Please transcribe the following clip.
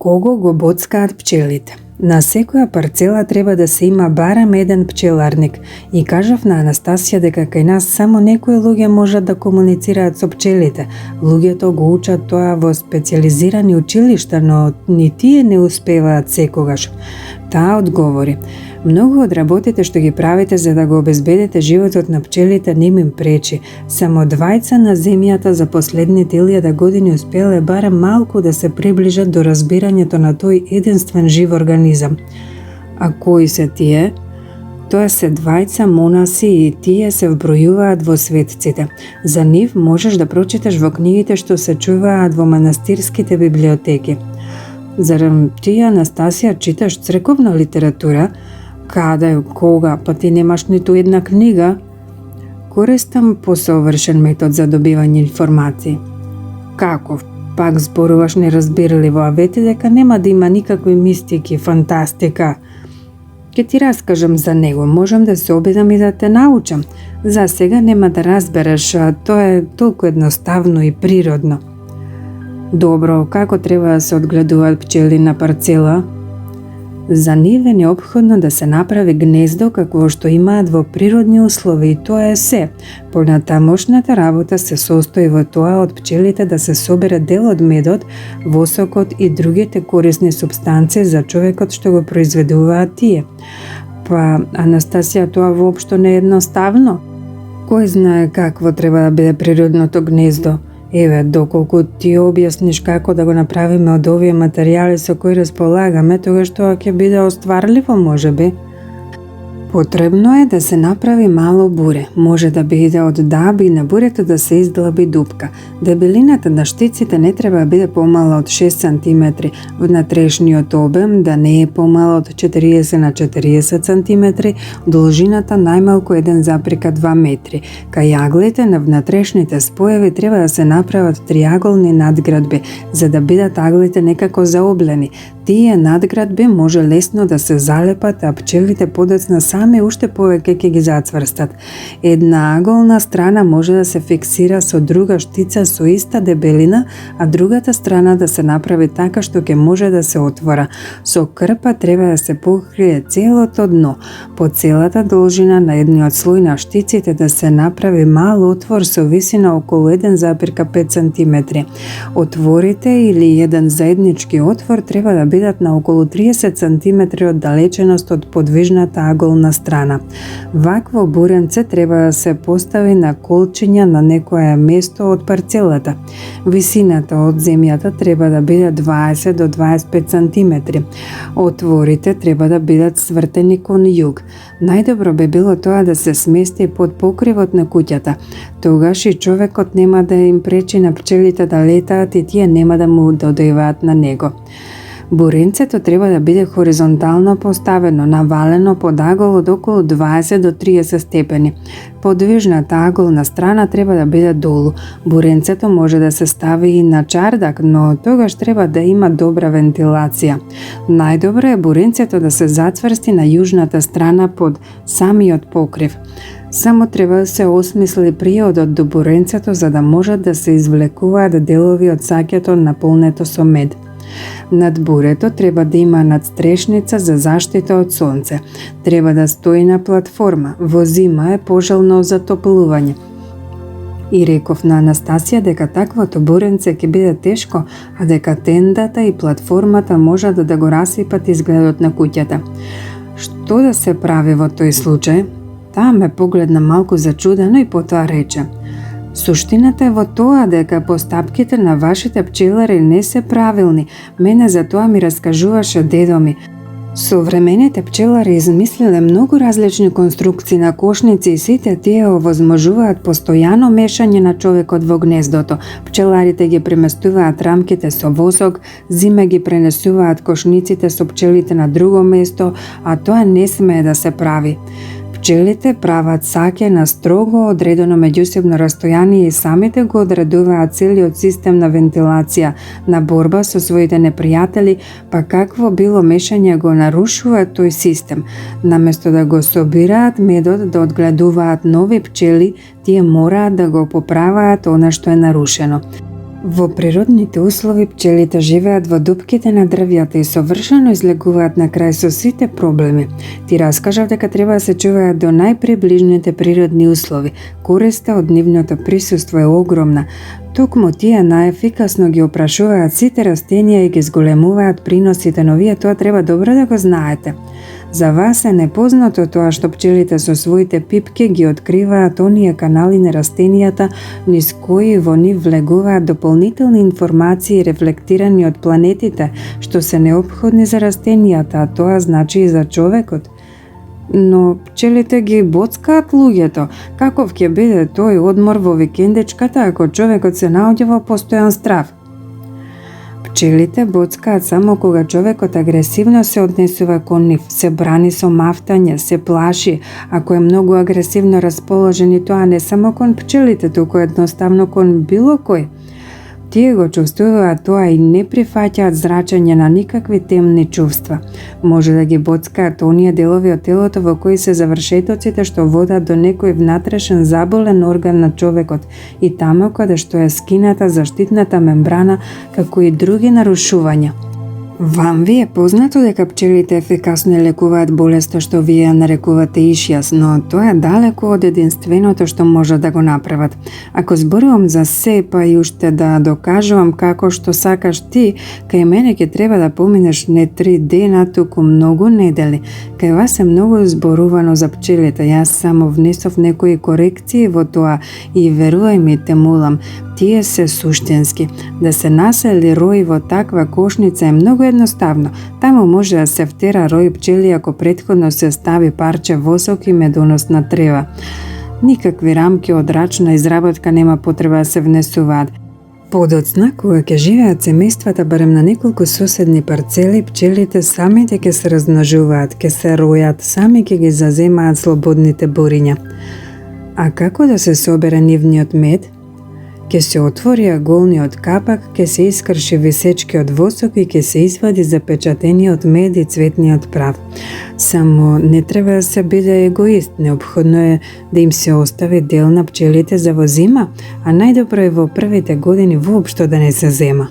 Кого го боцкаат пчелите? На секоја парцела треба да се има барем еден пчеларник и кажав на Анастасија дека кај нас само некои луѓе можат да комуницираат со пчелите. Луѓето го учат тоа во специјализирани училишта, но ни тие не успеваат секогаш. Таа одговори: многу од работите што ги правите за да го обезбедите животот на пчелите не им пречи. Само двајца на земјата за последните 1000 години успеле барем малку да се приближат до разбирањето на тој единствен жив организам. А кои се тие? Тоа се двајца монаси и тие се вбројуваат во светците. За нив можеш да прочиташ во книгите што се чуваат во манастирските библиотеки. Зарем ти, Анастасија, читаш црковна литература? Каде, кога, па ти немаш ниту една книга? Користам посовршен метод за добивање информации. Каков? Пак зборуваш неразбирливо, а вети дека нема да има никакви мистики, фантастика. Ке ти раскажам за него, можам да се обидам и да те научам. За сега нема да разбереш, а тоа е толку едноставно и природно. Добро, како треба да се одгледуваат пчели на парцела? За нив е неопходно да се направи гнездо какво што имаат во природни услови и тоа е се. Понатамошната работа се состои во тоа од пчелите да се собере дел од медот, восокот и другите корисни супстанции за човекот што го произведуваат тие. Па, Анастасија, тоа воопшто не е едноставно. Кој знае какво треба да биде природното гнездо? Еве, доколку ти објасниш како да го направиме од овие материјали со кои располагаме, тогаш тоа ќе биде остварливо, можеби. Потребно е да се направи мало буре. Може да биде од даб и на бурето да се издлаби дупка. Дебелината на штиците не треба да биде помала од 6 см, внатрешниот обем да не е помала од 40 на 40 см, должината најмалку 1,2 метри. Кај јаглите на внатрешните споеви треба да се направат триаголни надградби, за да бидат аглите некако заоблени. Тие надградби може лесно да се залепат, а пчелите подоцна сами уште повеќе ќе ги зацврстат. Една аголна страна може да се фиксира со друга штица со иста дебелина, а другата страна да се направи така што ќе може да се отвора. Со крпа треба да се покрие целото дно. По целата должина на едниот слој на штиците да се направи мал отвор со висина околу 1,5 см. Отворите или еден заеднички отвор треба да бидат на околу 30 см од далеченост од подвижната аголна страна. Вакво буренце треба да се постави на колчиња на некое место од парцелата. Висината од земјата треба да биде 20 до 25 см. Отворите треба да бидат свртени кон југ. Најдобро би било тоа да се смести под покривот на куќата. Тогаш и човекот нема да им пречи на пчелите да летаат и тие нема да му додојуваат на него. Буренцето треба да биде хоризонтално поставено, навалено под агол од околу 20 до 30 степени. Подвижната аголна страна треба да биде долу. Буренцето може да се стави и на чардак, но тогаш треба да има добра вентилација. Најдобро е буренцето да се зацврсти на јужната страна под самиот покрив. Само треба да се осмисли приодот до буренцето за да можат да се извлекуваат делови од саќето наполнето со мед. Над бурето треба да има надстрешница за заштита од сонце. Треба да стои на платформа. Во зима е пожелно за топлување. И реков на Анастасија дека таквото буренце ќе биде тешко, а дека тендата и платформата можат да го расипат изгледот на куќата. Што да се прави во тој случај? Таа ме погледна малку зачудено и потоа рече: суштината е во тоа дека постапките на вашите пчелари не се правилни. Мене за тоа ми раскажуваше дедо ми. Современите пчелари измислиле многу различни конструкции на кошници и сите тие овозможуваат постојано мешање на човекот во гнездото. Пчеларите ги преместуваат рамките со восок, зиме ги пренесуваат кошниците со пчелите на друго место, а тоа не смее да се прави. Пчелите прават саќе на строго одредено меѓусебно растојание и самите го одредуваат целиот систем на вентилација, на борба со своите непријатели, па какво било мешање го нарушува тој систем. Наместо да го собираат медот да одгледуваат нови пчели, тие мораат да го поправаат она што е нарушено. Во природните услови пчелите живеат во дупките на дрвјата и совршено излегуваат на крај со сите проблеми. Ти раскажав дека треба да се чуваат до најприближните природни услови. Користа од нивното присуство е огромна. Токму тие најефикасно ги опрашуваат сите растенија и ги зголемуваат приносите, но вие тоа треба добро да го знаете. За вас е непознато тоа што пчелите со своите пипки ги откриваат оние канали на растенијата низ кои во нив влегуваат дополнителни информации рефлектирани од планетите што се неопходни за растенијата, а тоа значи и за човекот. Но пчелите ги боцкаат луѓето. Каков ќе биде тој одмор во викендичката ако човекот се наоѓа во постојан страв? Пчелите боцкаат само кога човекот агресивно се однесува кон нив, се брани со мафтање, се плаши. Ако е многу агресивно расположен, и тоа не само кон пчелите, туку едноставно кон било кој. Тие го чувствуваат тоа и не прифаќаат зрачење на никакви темни чувства. Може да ги боцкаат оние делови од телото во кои се завршетоците што водат до некој внатрешен заболен орган на човекот и таму каде што е скината заштитната мембрана, како и други нарушувања. Вам ви е познато дека пчелите ефикасно лекуваат болеста што вие ја нарекувате ишјас, но тоа е далеко од единственото што можат да го направат. Ако зборувам за се, па и уште да докажувам како што сакаш ти, кај мене ќе треба да поминеш не 3 дена, туку многу недели. Кај вас е многу зборувано за пчелите, јас само внесов некои корекции во тоа и верувај ми, те молам, тие се суштински. Да се насели рој во таква кошница е многу едноставно. Таму може да се втера рој пчели ако претходно се стави парче восок и медоносна трева. Никакви рамки од рачна изработка нема потреба да се внесуваат. Подоцна, кога ќе живеат семејствата барем на неколку соседни парцели, пчелите самите ќе се размножуваат, ќе се ројат, сами ќе ги заземаат слободните бориња. А како да се собере нивниот мед? Ќе се отвори аголниот капак, ќе се искрши висечкиот восок и ќе се извади запечатениот мед и цветниот прав. Само не треба да се биде егоист, неопходно е да им се остави дел на пчелите за во зима, а најдобро е во првите години воопшто да не се зема.